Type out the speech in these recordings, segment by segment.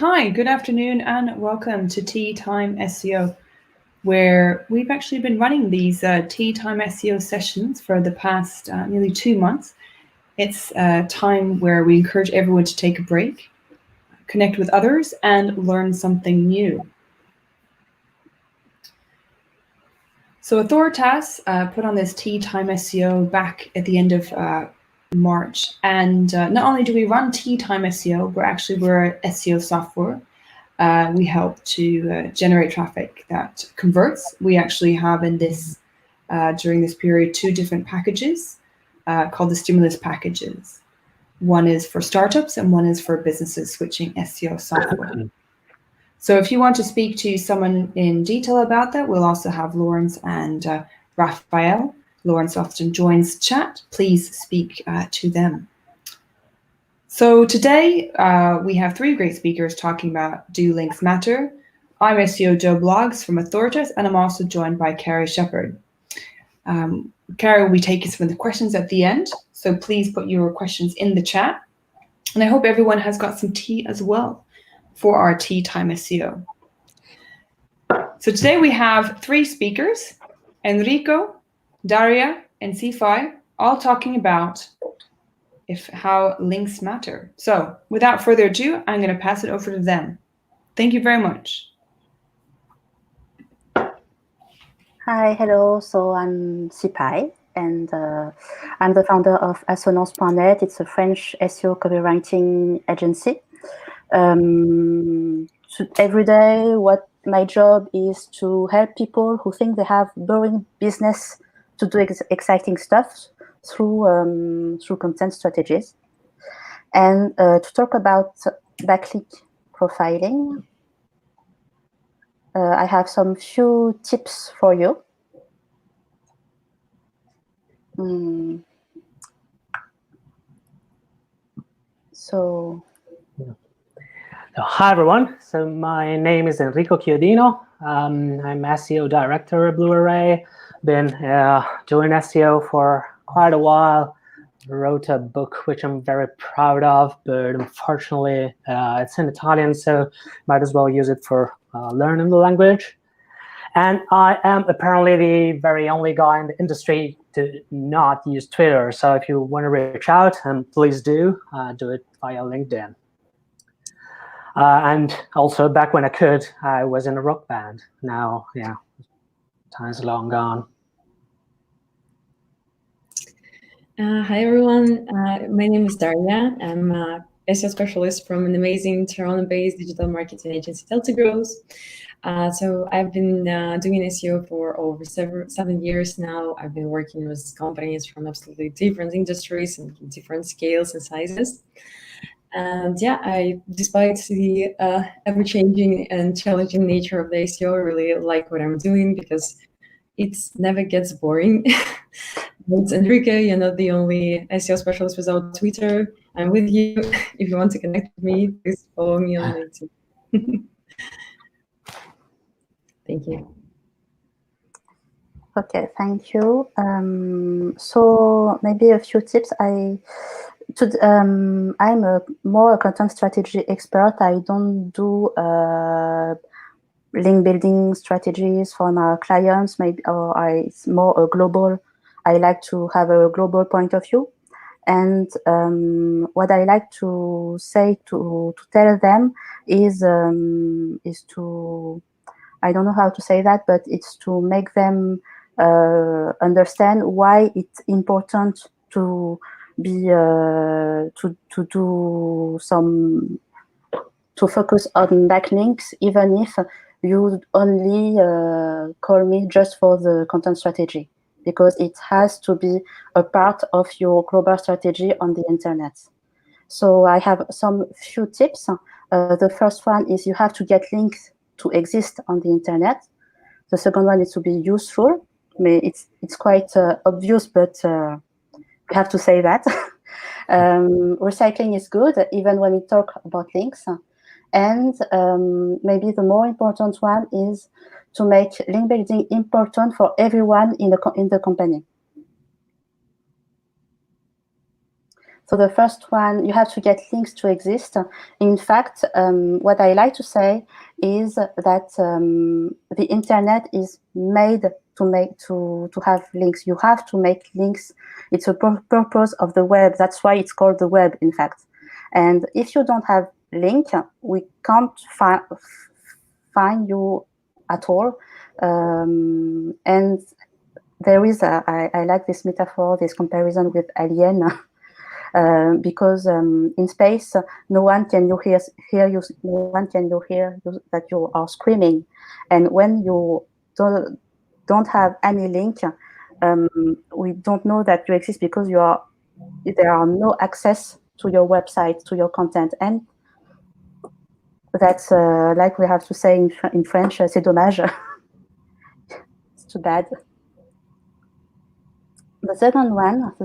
Hi, good afternoon and welcome to Time SEO, where we've actually been running these Time SEO sessions for the past nearly 2 months. It's a time where we encourage everyone to take a break, connect with others, and learn something new. So Authoritas put on this Time SEO back at the end of March, and not only do we run Time SEO, we're SEO software. We help to generate traffic that converts. We actually have in this during this period 2 different packages called the stimulus packages. One is for startups and one is for businesses switching SEO software. So if you want to speak to someone in detail about that, we'll also have Lawrence and Raphael. Lawrence often joins chat. Please speak to them. So today we have 3 great speakers talking about Do Links Matter? I'm SEO Joe Blogs from Authoritas, and I'm also joined by Carrie Shepherd. Carrie will be taking some of the questions at the end, so please put your questions in the chat. And I hope everyone has got some tea as well for our Time SEO. So today we have 3 speakers, Enrico, Daria, and Syphaïwong, all talking about how links matter. So without further ado, I'm going to pass it over to them. Thank you very much. Hi, hello. So I'm Syphaïwong, and I'm the founder of Assonance.net. It's a French SEO copywriting agency. Every day, what my job is to help people who think they have boring business to do exciting stuff through content strategies. And to talk about backlink profiling, I have some few tips for you. Hi everyone, so my name is Enrico Chiodino. I'm SEO director at Blue Array. Been doing SEO for quite a while. Wrote a book which I'm very proud of, but unfortunately it's in Italian, so might as well use it for learning the language. And I am apparently the very only guy in the industry to not use Twitter. So if you want to reach out, please do it via LinkedIn. And also back when I could, I was in a rock band. Now, yeah, time's long gone. Hi everyone, my name is Daria. I'm a SEO specialist from an amazing Toronto-based digital marketing agency, Delta Growth. So I've been doing SEO for over 7 years now. I've been working with companies from absolutely different industries and different scales and sizes. And yeah, despite the ever-changing and challenging nature of the SEO, I really like what I'm doing because it never gets boring. It's Enrico, you're not the only SEO specialist without Twitter. I'm with you. If you want to connect with me, please follow me on LinkedIn. Thank you. Okay, thank you. So maybe a few tips. I'm more a content strategy expert. I don't do link building strategies for my clients. It's more a global. I like to have a global point of view. And what I like to say to tell them is to, I don't know how to say that, but it's to make them understand why it's important to be to focus on backlinks, even if you only call me just for the content strategy, because it has to be a part of your global strategy on the internet. So I have some few tips. The first one is you have to get links to exist on the internet. The second one is to be useful. It's quite obvious, but we have to say that. Recycling is good, even when we talk about links. And maybe the more important one is to make link building important for everyone in the company. So the first one, you have to get links to exist. In fact, what I like to say is that the internet is made to have links. You have to make links. It's a purpose of the web. That's why it's called the web, in fact. And if you don't have link, we can't find you at all. And there is I like this metaphor, this comparison with Alien, because in space, no one can hear you. No one can hear you, that you are screaming, and when you don't have any link, we don't know that you exist because there are no access to your website, to your content, and that's like we have to say in French, c'est dommage. It's too bad. The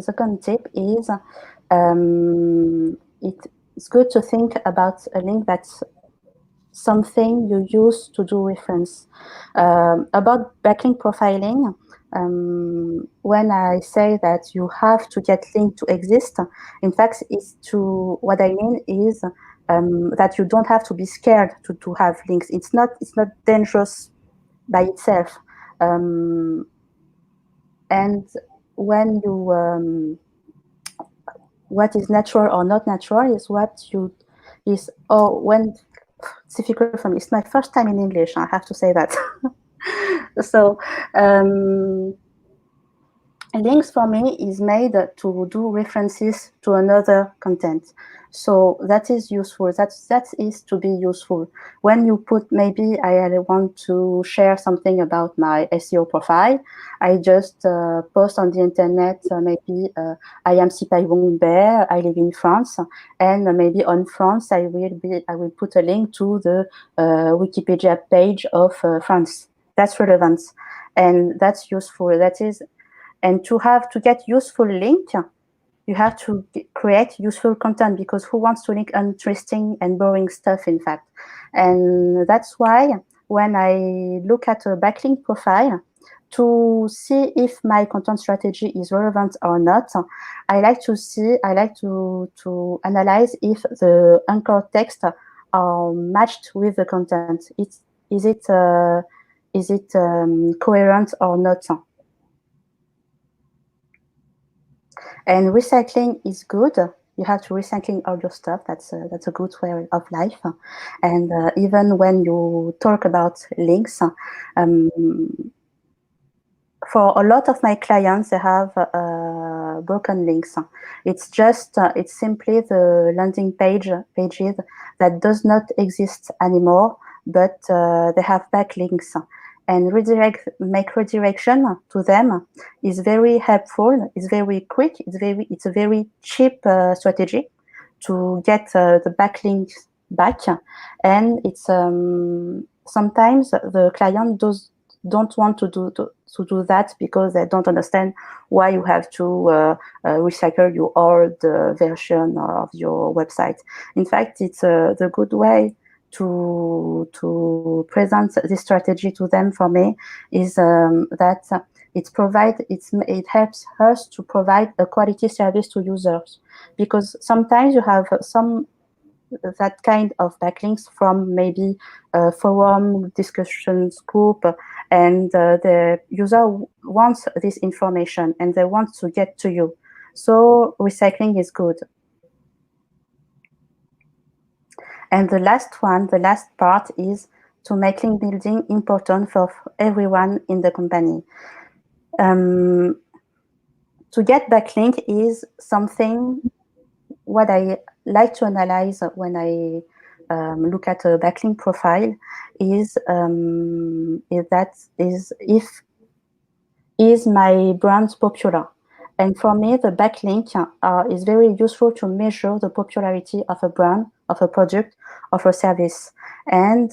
second tip is it's good to think about a link that's something you use to do reference. About backlink profiling, when I say that you have to get linked to exist, in fact, what I mean is that you don't have to be scared to have links. It's not dangerous by itself. And when you what is natural or not natural is when it's difficult for me. It's my first time in English, I have to say that. So links for me is made to do references to another content. So that is useful. That is to be useful. When you put, maybe I want to share something about my SEO profile, I just post on the internet, maybe I am Syphaïwong Bay, I live in France, and maybe on France I will put a link to the Wikipedia page of France. That's relevant, and that's useful. And to get useful link, you have to create useful content, because who wants to link interesting and boring stuff, in fact? And that's why when I look at a backlink profile to see if my content strategy is relevant or not, I like to analyze if the anchor text are matched with the content. Is it coherent or not? And recycling is good. You have to recycling all your stuff. That's a good way of life. And even when you talk about links, for a lot of my clients, they have broken links. It's simply the landing pages that does not exist anymore, but they have backlinks. And make redirection to them is very helpful. It's very quick. It's a very cheap strategy to get the backlinks back. And it's sometimes the client don't want to do that because they don't understand why you have to recycle your old version of your website. In fact, it's the good way to present this strategy to them, for me, is that it helps us to provide a quality service to users, because sometimes you have that kind of backlinks from maybe a forum discussions group, and the user wants this information and they want to get to you. So recycling is good. And the last part is to make link building important for everyone in the company. To get backlink is something what I like to analyze when I look at a backlink profile is my brand popular? And for me, the backlink is very useful to measure the popularity of a brand, of a product, of a service. And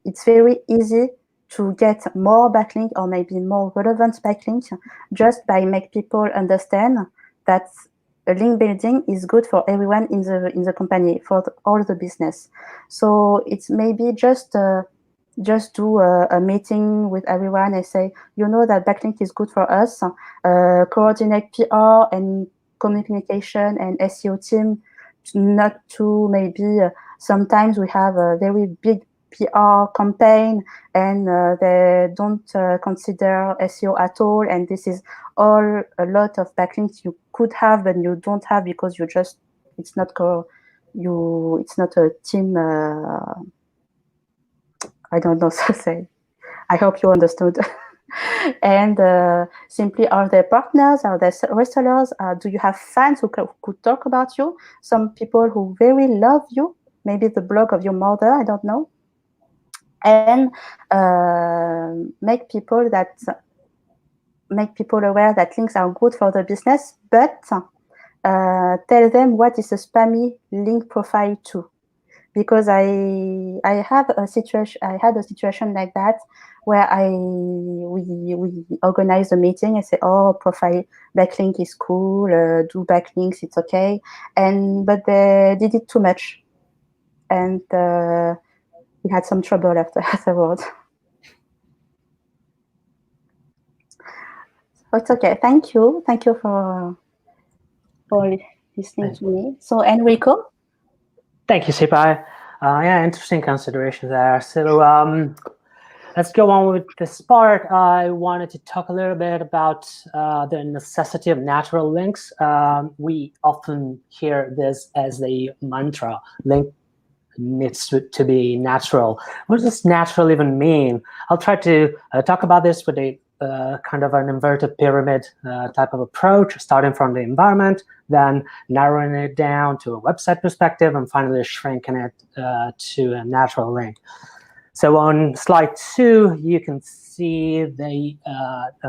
it's very easy to get more backlink, or maybe more relevant backlink, just by make people understand that link building is good for everyone in the company, for all the business. So it's maybe just do a meeting with everyone and say, you know that backlink is good for us, coordinate PR and communication and SEO team not to maybe sometimes we have a very big PR campaign and they don't consider SEO at all, and this is all a lot of backlinks you could have but you don't have because you just it's not a team. I don't know to say. I hope you understood. And simply, are there partners? Are there resellers? Do you have fans who could talk about you? Some people who very love you, maybe the blog of your mother, I don't know. And make people aware that links are good for the business, but tell them what is a spammy link profile too. Because I had a situation like that where we organized a meeting. I said, oh, profile backlink is cool, do backlinks, it's okay. But they did it too much, and we had some trouble afterwards. It's okay. Thank you for listening to me. So Enrico. Thank you, Syphaï. Yeah, interesting consideration there. So let's go on with this part. I wanted to talk a little bit about the necessity of natural links. We often hear this as a mantra. Link needs to be natural. What does natural even mean? I'll try to talk about this with a kind of an inverted pyramid type of approach, starting from the environment, then narrowing it down to a website perspective, and finally shrinking it to a natural link. So on slide 2, you can see the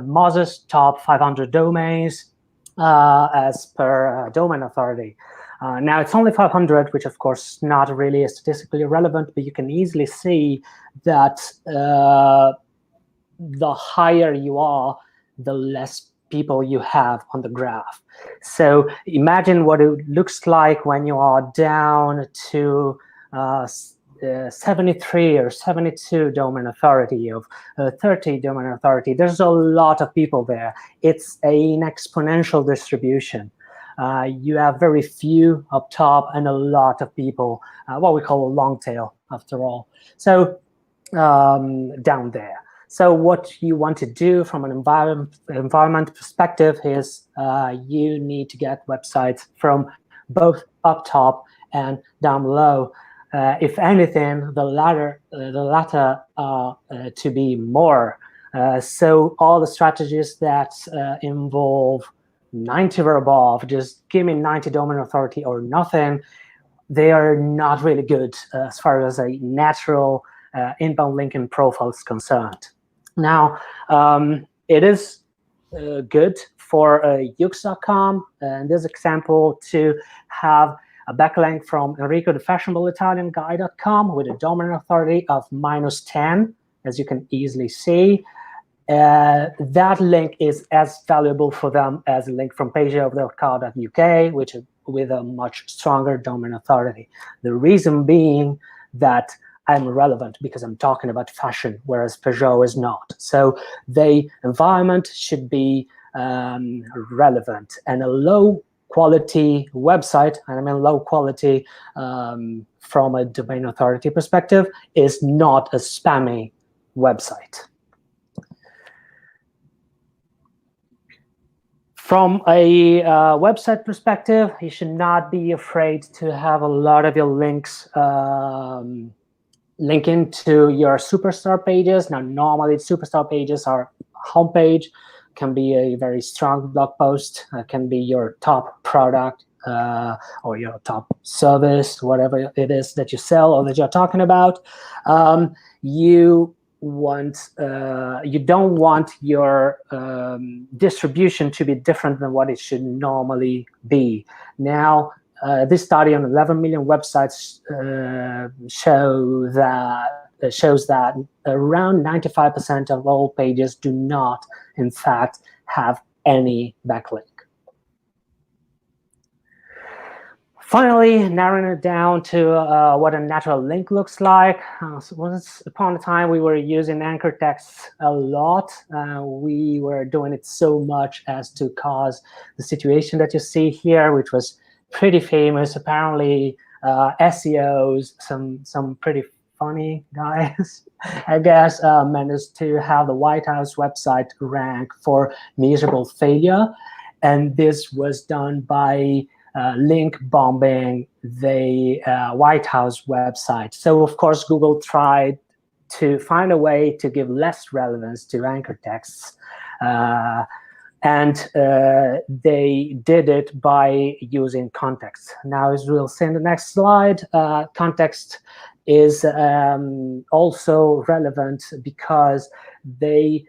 Moses top 500 domains as per domain authority. Now it's only 500, which of course not really statistically relevant, but you can easily see that the higher you are, the less people you have on the graph. So imagine what it looks like when you are down to 73 or 72 domain authority of 30 domain authority. There's a lot of people there. It's an exponential distribution. You have very few up top and a lot of people, what we call a long tail after all. So down there. So what you want to do from an environment perspective is you need to get websites from both up top and down below. If anything, the latter to be more. So all the strategies that involve 90 or above, just give me 90 domain authority or nothing, they are not really good as far as a natural inbound linking profile is concerned. Now, it is good for Yux.com, in this example, to have a backlink from Enrico, the fashionable Italian guy.com with a domain authority of -10, as you can easily see. That link is as valuable for them as a link from pageof.co.uk, which is with a much stronger domain authority. The reason being that I'm relevant because I'm talking about fashion, whereas Peugeot is not. So the environment should be relevant, and a low quality website, and I mean low quality from a domain authority perspective, is not a spammy website. From a website perspective, you should not be afraid to have a lot of your links linking to your superstar pages. Now, normally superstar pages are homepage, can be a very strong blog post, can be your top product or your top service, whatever it is that you sell or that you're talking about. You don't want your distribution to be different than what it should normally be. Now, this study on 11 million websites shows that around 95% of all pages do not, in fact, have any backlink. Finally, narrowing it down to what a natural link looks like. So once upon a time, we were using anchor texts a lot. We were doing it so much as to cause the situation that you see here, which was pretty famous. Apparently, SEOs, some pretty funny guys, I guess, managed to have the White House website rank for miserable failure. And this was done by link bombing the White House website. So of course, Google tried to find a way to give less relevance to anchor texts. And they did it by using context. Now, as we'll see in the next slide, context is also relevant because they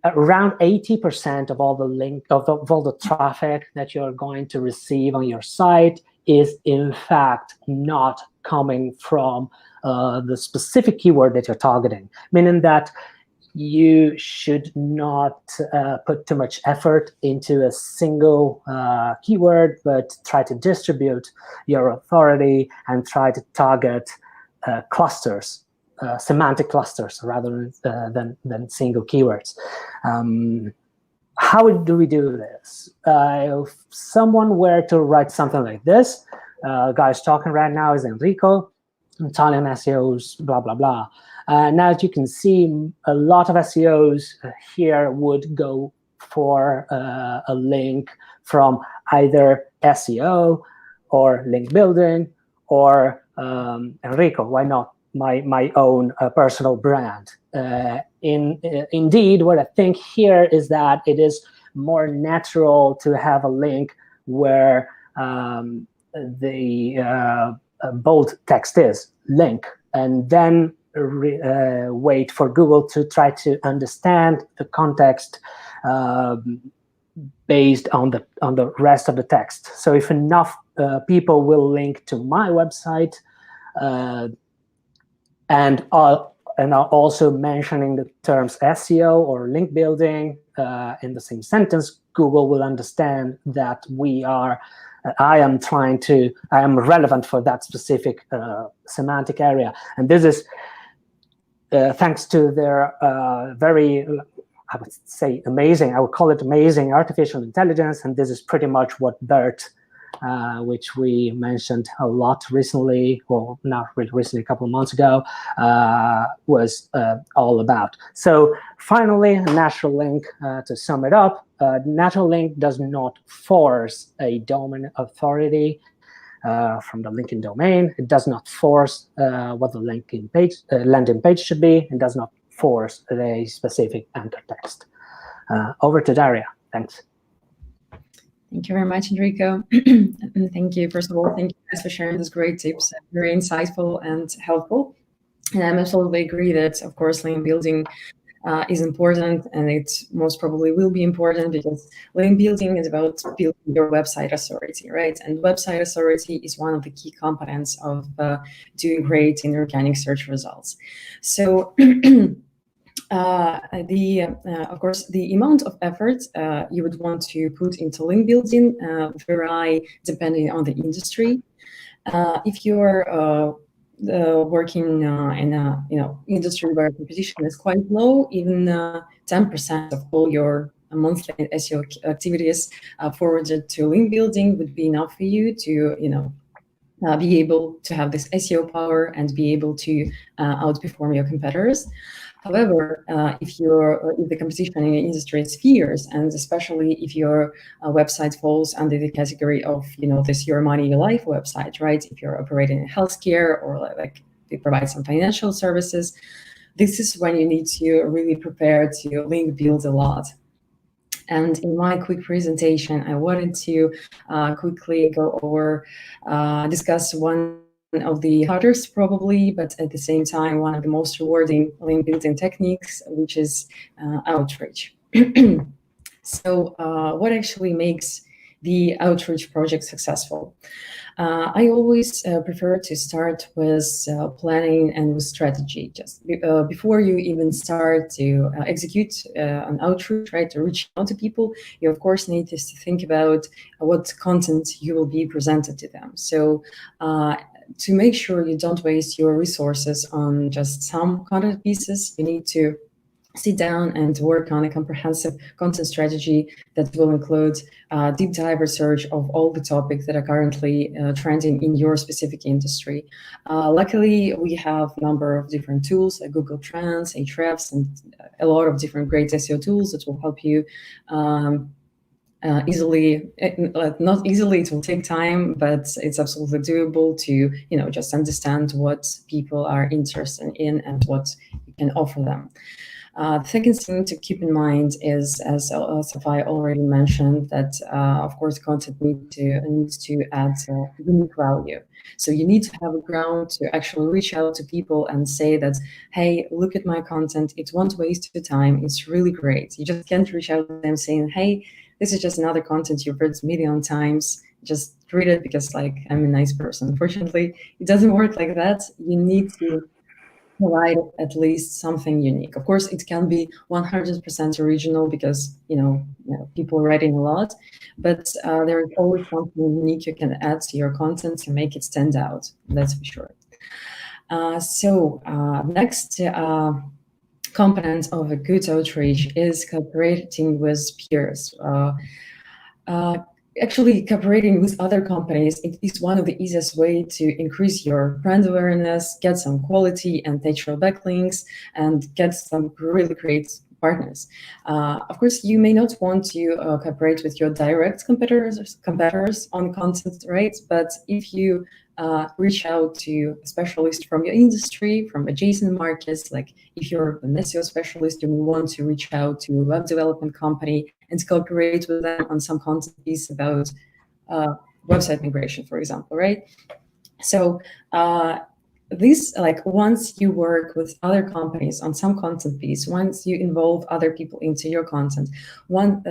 around 80% of all the traffic that you're going to receive on your site is in fact not coming from the specific keyword that you're targeting, meaning that you should not put too much effort into a single keyword, but try to distribute your authority and try to target clusters. Semantic clusters rather than single keywords. How do we do this? If someone were to write something like this, guy's talking right now is Enrico, Italian SEOs, blah, blah, blah. Now, as you can see, a lot of SEOs here would go for a link from either SEO or link building or Enrico, why not? My own personal brand. Indeed, what I think here is that it is more natural to have a link where the bold text is link, and then wait for Google to try to understand the context based on the rest of the text. So if enough people will link to my website, and are also mentioning the terms SEO or link building in the same sentence, Google will understand that I am relevant for that specific semantic area. And this is thanks to their very, I would say amazing, I would call it amazing artificial intelligence. And this is pretty much what BERT, which we mentioned a lot recently, well, not really recently, a couple of months ago, was all about. So finally, a natural link, to sum it up, natural link does not force a domain authority from the linking domain. It does not force what the landing page should be. It does not force a specific anchor text. Over to Daria. Thanks. Thank you very much, Enrico. And thank you, first of all, thank you guys for sharing these great tips. Very insightful and helpful. And I absolutely agree that, of course, link building is important, and it most probably will be important because link building is about building your website authority, right? And website authority is one of the key components of doing great in organic search results. So of course, the amount of effort you would want to put into link building vary depending on the industry. If you're working in a industry where competition is quite low, even 10% of all your monthly SEO activities forwarded to link building would be enough for you to be able to have this SEO power and be able to outperform your competitors. However, if the competition in your industry is fierce, and especially if your website falls under the category of, this Your Money, Your Life website, right? If you're operating in healthcare or like they provide some financial services, this is when you need to really prepare to link build a lot. And in my quick presentation, I wanted to quickly go over, discuss one of the hardest probably, but at the same time, one of the most rewarding link building techniques, which is outreach. So what actually makes the outreach project successful. I always prefer to start with planning and with strategy. Just before you even start to execute an outreach, right, to reach out to people, you of course need to think about what content you will be presented to them. So to make sure you don't waste your resources on just some content pieces, you need to sit down and work on a comprehensive content strategy that will include deep dive research of all the topics that are currently trending in your specific industry. Luckily, we have a number of different tools like Google Trends, Ahrefs, and a lot of different great SEO tools that will help you easily, not easily, it will take time, but it's absolutely doable to, just understand what people are interested in and what you can offer them. The second thing to keep in mind is, as Syphaï already mentioned, that of course content needs to add unique value. So you need to have a ground to actually reach out to people and say that, hey, look at my content. It won't waste your time. It's really great. You just can't reach out to them saying, hey, this is just another content you've read a million times. Just read it because I'm a nice person. Unfortunately, it doesn't work like that. You need to provide at least something unique. Of course, it can be 100% original because people are writing a lot, but there is always something unique you can add to your content to make it stand out. That's for sure. Next component of a good outreach is cooperating with peers. Actually, cooperating with other companies, it is one of the easiest way to increase your brand awareness, get some quality and natural backlinks, and get some really great partners. Of course, you may not want to cooperate with your direct competitors on content, right? But if you reach out to a specialist from your industry, from adjacent markets, like if you're an SEO specialist, you will want to reach out to a web development company and cooperate with them on some content piece about website migration, for example, right? So once you work with other companies on some content piece, once you involve other people into your content, at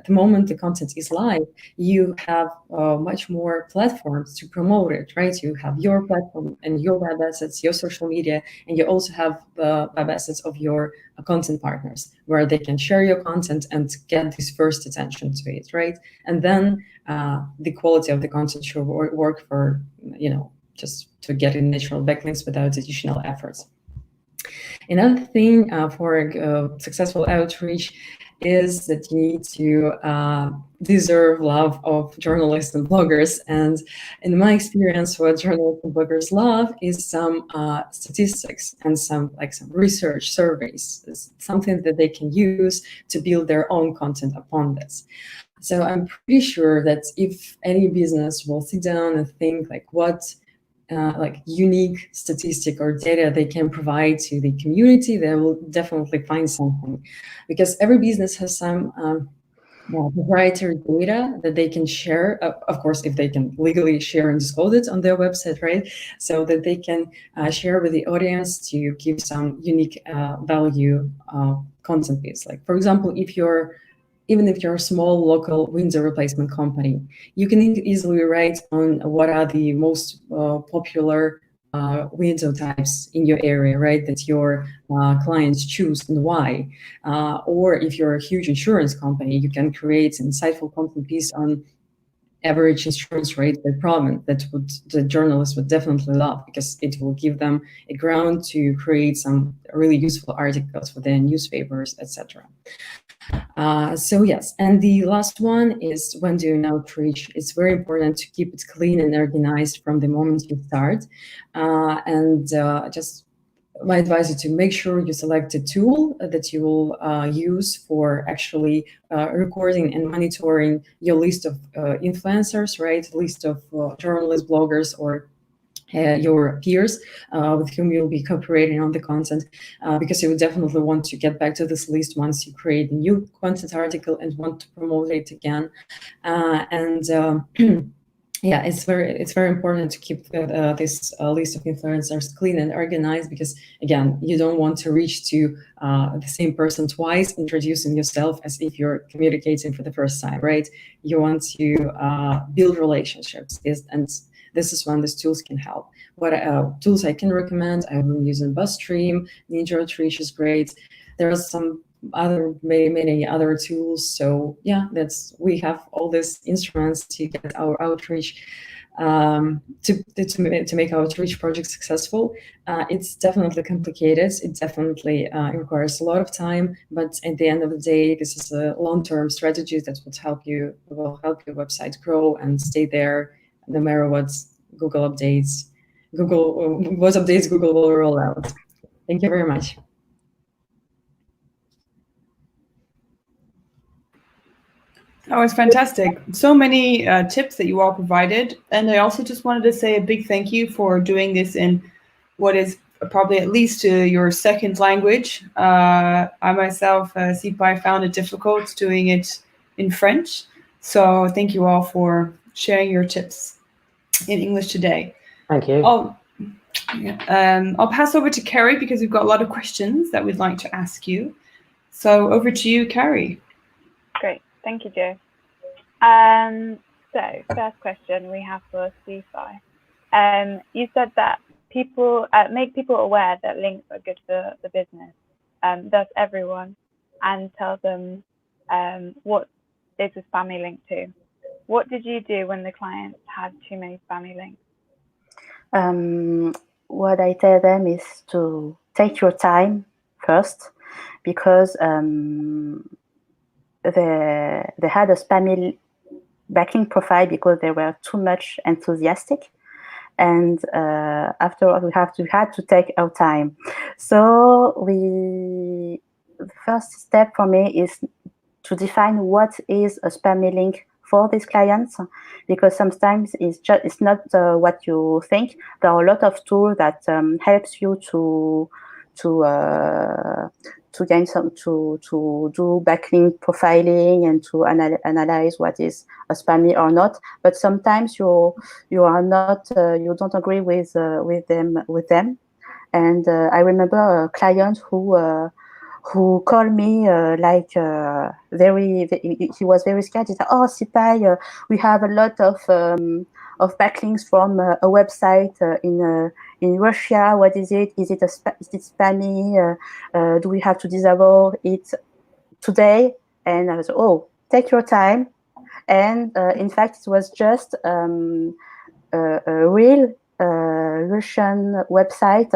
the moment the content is live, you have much more platforms to promote it, right? You have your platform and your web assets, your social media, and you also have the web assets of your content partners where they can share your content and get this first attention to it, right? And then the quality of the content should work for, just to get in natural backlinks without additional efforts. Another thing for successful outreach is that you need to deserve love of journalists and bloggers. And in my experience, what journalists and bloggers love is some statistics and some research surveys. It's something that they can use to build their own content upon this. So I'm pretty sure that if any business will sit down and think what unique statistic or data they can provide to the community, they will definitely find something, because every business has some proprietary data that they can share, of course, if they can legally share and disclose it on their website, right? So that they can share with the audience to give some unique value content piece. Like, for example, even if you're a small local window replacement company, you can easily write on what are the most popular window types in your area, right, that your clients choose and why. Or if you're a huge insurance company, you can create an insightful content piece on average insurance rate by province that the journalists would definitely love, because it will give them a ground to create some really useful articles for their newspapers, etc. So yes, and the last one is when doing outreach, it's very important to keep it clean and organized from the moment you start. Just my advice is to make sure you select a tool that you will use for actually recording and monitoring your list of influencers, right? List of journalists, bloggers, or your peers with whom you'll be cooperating on the content, because you would definitely want to get back to this list once you create a new content article and want to promote it again. yeah, it's very important to keep this list of influencers clean and organized, because again, you don't want to reach to the same person twice, introducing yourself as if you're communicating for the first time, right? You want to build relationships, and this is when these tools can help. What tools I can recommend? I've been using BuzzStream, Ninja Outreach is great. There are some many other tools. So yeah, we have all these instruments to get our outreach, to make our outreach project successful. It's definitely complicated. It definitely requires a lot of time, but at the end of the day, this is a long-term strategy that will help your website grow and stay there, no matter what updates Google will roll out. Thank you very much. That was fantastic. So many tips that you all provided. And I also just wanted to say a big thank you for doing this in what is probably at least your second language. I myself, Syphaï, found it difficult doing it in French. So thank you all for sharing your tips in English today. Thank you. I'll pass over to Carrie because we've got a lot of questions that we'd like to ask you. So over to you, Carrie. Great. Thank you, Joe. So first question we have for Syphaï. You said that make people aware that links are good for the business, thus everyone, and tell them what is a spammy link to. What did you do when the client had too many spammy links? What I tell them is to take your time first, because they had a spammy backlink profile because they were too much enthusiastic, and afterwards we had to take our time. So the first step for me is to define what is a spammy link for these clients, because sometimes it's not what you think. There are a lot of tools that helps you to do backlink profiling and to analyze what is a spammy or not. But sometimes you are not you don't agree with them. And I remember a client who called me he was very scared. He said, "Oh, Syphaï, we have a lot of backlinks from a website in Russia. What is it? Is it spammy? Do we have to disable it today?" And I was, "Oh, take your time." And in fact, it was just a real Russian website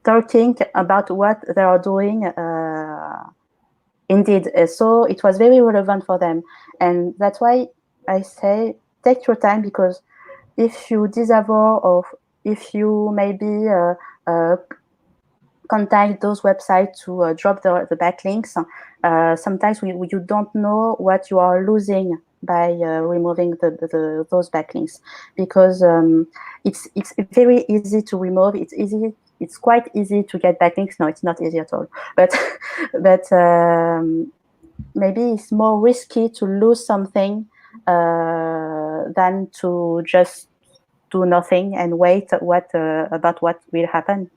talking about what they are doing. Indeed, so it was very relevant for them, and that's why I say take your time, because if you disable or if you maybe contact those websites to drop the backlinks, sometimes you don't know what you are losing by removing those backlinks, because it's very easy to remove. It's quite easy to get backlinks. No, it's not easy at all. But maybe it's more risky to lose something than to just do nothing and wait about what will happen.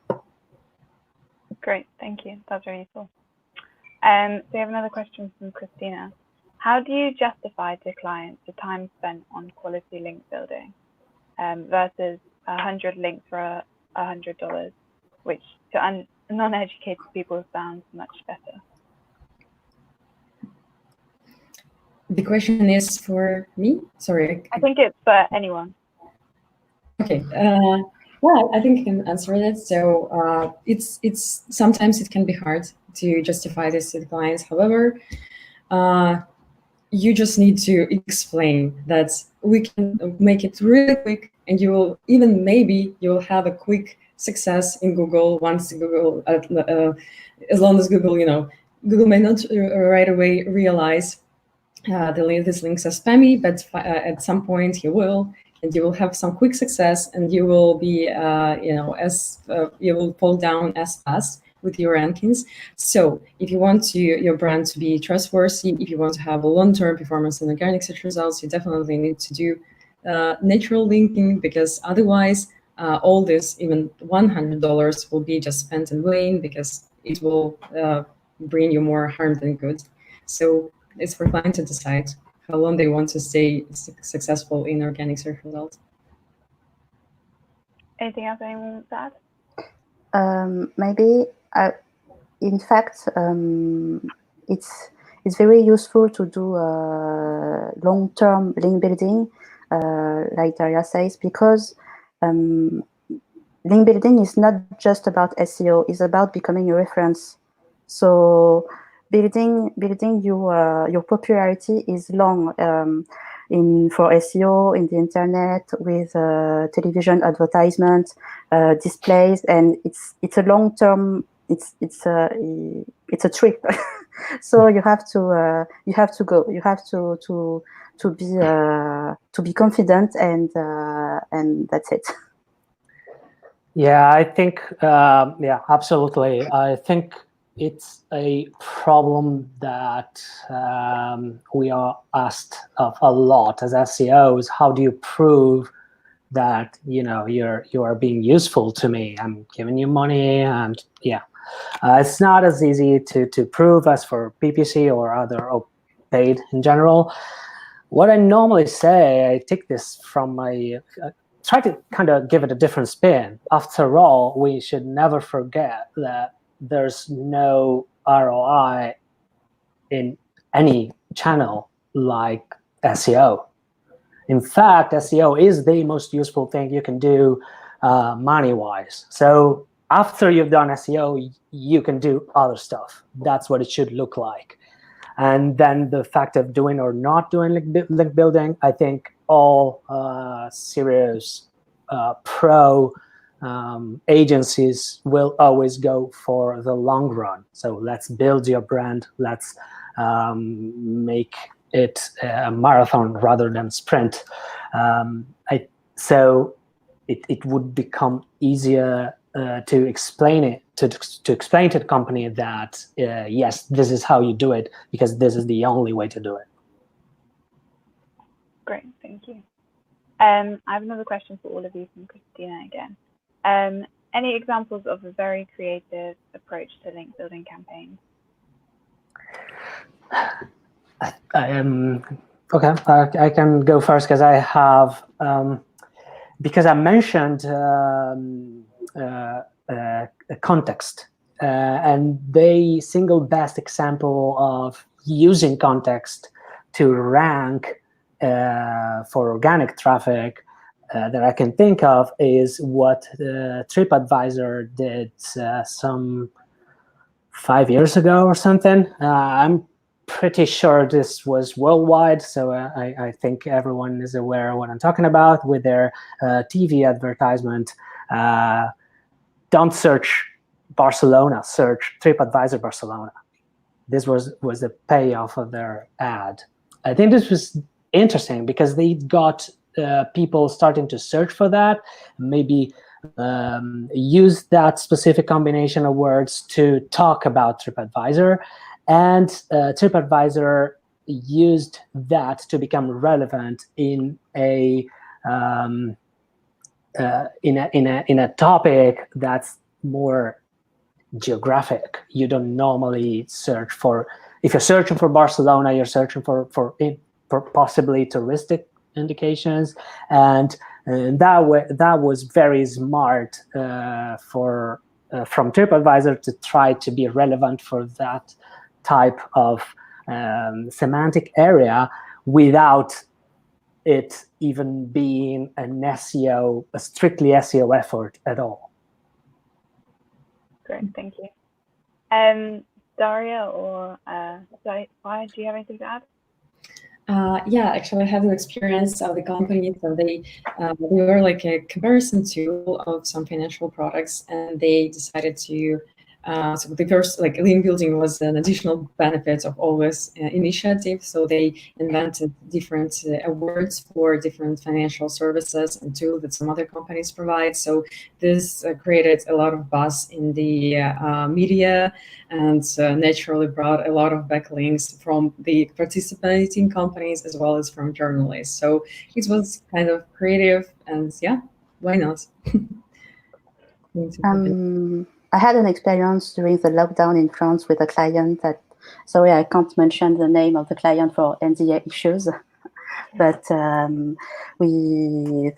Great, thank you. That's very useful. So we have another question from Christina. How do you justify to clients the time spent on quality link building versus 100 links for $100? Which to non-educated people sounds much better? The question is for me? Sorry. I think it's for anyone. Okay. Well, I think I can answer that. So it's sometimes it can be hard to justify this to the clients. However, you just need to explain that we can make it really quick, and maybe you'll have a quick success in Google once Google, as long as Google, Google may not right away realize these links are spammy, but at some point you will, and you will have some quick success, and you will be, you will fall down as fast with your rankings. So if you want your brand to be trustworthy, if you want to have a long-term performance and organic search results, you definitely need to do natural linking, because otherwise all this, even $100, will be just spent in vain, because it will bring you more harm than good. So it's for clients to decide how long they want to stay successful in organic search results. Anything else anyone wants to add? Maybe, in fact, it's very useful to do long-term link building, like Daria says, because link building is not just about SEO; it's about becoming a reference. So building your popularity is long for SEO in the internet, with television advertisement, displays, and it's a long term. It's a trip. So you have to go. You have to be confident, and that's it. Yeah, I think, yeah, absolutely. I think it's a problem that we are asked of a lot as SEOs. How do you prove that, you know, you are being useful to me? I'm giving you money, and yeah, it's not as easy to prove as for PPC or other paid in general. What I normally say, I take this from my try to kind of give it a different spin. After all, we should never forget that there's no ROI in any channel like SEO. In fact, SEO is the most useful thing you can do money-wise. So after you've done SEO, you can do other stuff. That's what it should look like. And then the fact of doing or not doing link building, I think all serious pro agencies will always go for the long run. So let's build your brand. Let's make it a marathon rather than sprint. So it would become easier to explain it to explain to the company that yes, this is how you do it, because this is the only way to do it. Great, thank you. I have another question for all of you from Christina again. Any examples of a very creative approach to link building campaigns? Okay, I can go first, because I have because I mentioned context, and the single best example of using context to rank for organic traffic that I can think of is what TripAdvisor did some 5 years ago or something. I'm pretty sure this was worldwide, so I think everyone is aware of what I'm talking about with their TV advertisement. Don't search Barcelona, search TripAdvisor Barcelona. This was the payoff of their ad. I think this was interesting because they got people starting to search for that, maybe use that specific combination of words to talk about TripAdvisor, and TripAdvisor used that to become relevant in a topic that's more geographic. You don't normally search for, if you're searching for Barcelona, you're searching for possibly touristic indications, and that was very smart from TripAdvisor to try to be relevant for that type of semantic area without it even being a strictly SEO effort at all. Great, thank you. Daria or Syphaïwong, do you have anything to add? Yeah, actually, I have the experience of the company. So they were like a comparison tool of some financial products, and they decided to So the first, like, link building was an additional benefit of all this initiative. So they invented different awards for different financial services and tools that some other companies provide. So this created a lot of buzz in the media, and naturally brought a lot of backlinks from the participating companies as well as from journalists. So it was kind of creative, and yeah, why not? I had an experience during the lockdown in France with a client that, sorry, I can't mention the name of the client for NDA issues, but we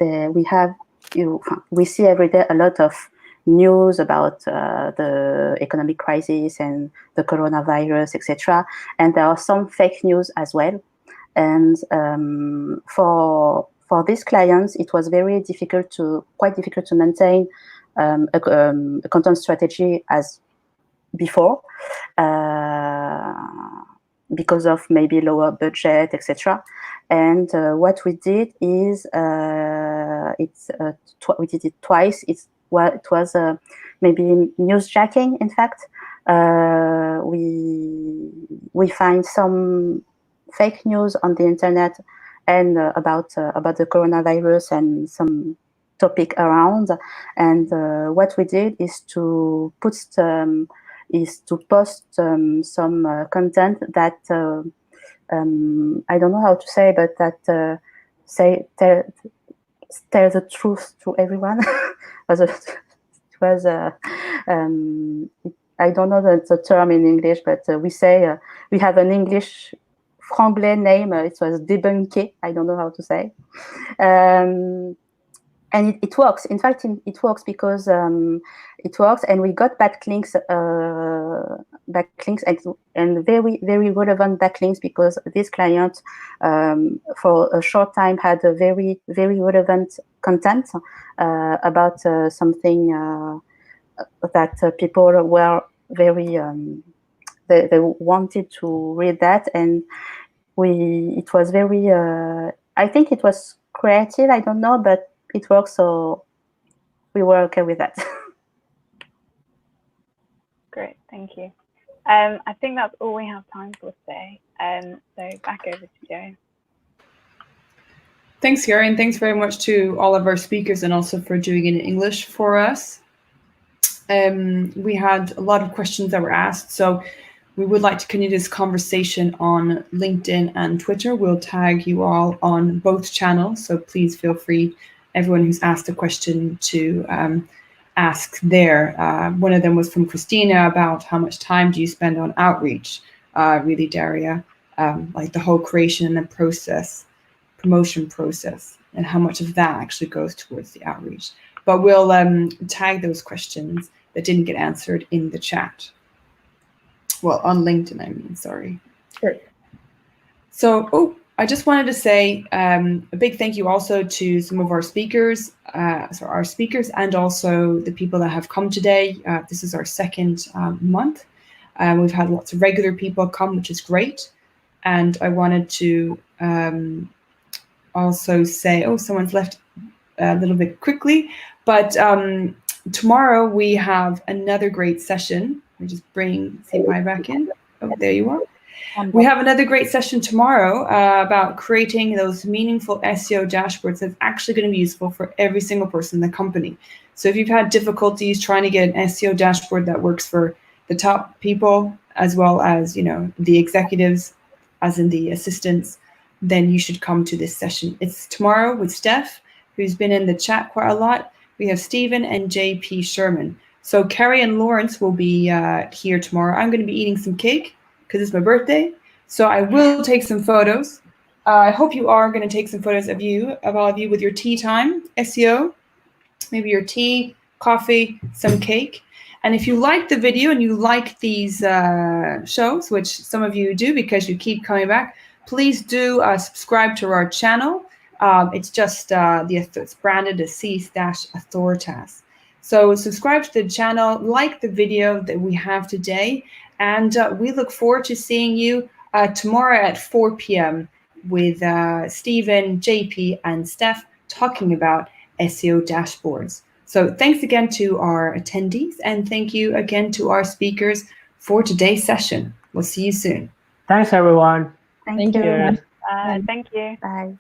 see every day a lot of news about the economic crisis and the coronavirus, etc. And there are some fake news as well. And for these clients, it was quite difficult to maintain a content strategy as before, because of maybe lower budget, etc. And what we did is we did it twice. It was maybe newsjacking. In fact, we find some fake news on the internet and about the coronavirus and some topic around, and what we did is to post some content that I don't know how to say, but that tell the truth to everyone. I don't know the term in English, but we say we have an English franglais name. It was debunker. I don't know how to say. And it works. In fact, it works because it works, and we got backlinks and very, very relevant backlinks, because this client, for a short time, had a very, very relevant content about something that people were very they wanted to read that, and it was very. I think it was creative. I don't know, but it works, so we were okay with that. Great, thank you. I think that's all we have time for today. So back over to Joe. Thanks, Gary, and thanks very much to all of our speakers, and also for doing it in English for us. We had a lot of questions that were asked, so we would like to continue this conversation on LinkedIn and Twitter. We'll tag you all on both channels, so please feel free, everyone who's asked a question, to ask there. One of them was from Christina about how much time do you spend on outreach, really, Daria, like the whole creation and the promotion process, and how much of that actually goes towards the outreach. But we'll tag those questions that didn't get answered in the chat. Well, on LinkedIn, I mean, sorry. Sure. So, I just wanted to say a big thank you also to some of our speakers, and also the people that have come today. This is our second month. We've had lots of regular people come, which is great. And I wanted to also say, someone's left a little bit quickly, but tomorrow we have another great session. Let me just bring Syphaïwong back in. Oh, there you are. We have another great session tomorrow about creating those meaningful SEO dashboards that's actually going to be useful for every single person in the company. So if you've had difficulties trying to get an SEO dashboard that works for the top people, as well as, the executives, as in the assistants, then you should come to this session. It's tomorrow with Steph, who's been in the chat quite a lot. We have Stephen and JP Sherman. So Carrie and Lawrence will be here tomorrow. I'm going to be eating some cake because it's my birthday. So I will take some photos. I hope you are going to take some photos of all of you with your tea time, SEO, maybe your tea, coffee, some cake. And if you like the video and you like these shows, which some of you do because you keep coming back, please do subscribe to our channel. It's just it's branded as C/Authoritas. So subscribe to the channel, like the video that we have today, and we look forward to seeing you tomorrow at 4 p.m. with Stephen, JP, and Steph talking about SEO dashboards. So thanks again to our attendees, and thank you again to our speakers for today's session. We'll see you soon. Thanks, everyone. Thank you. Cheers. Thank you. Bye.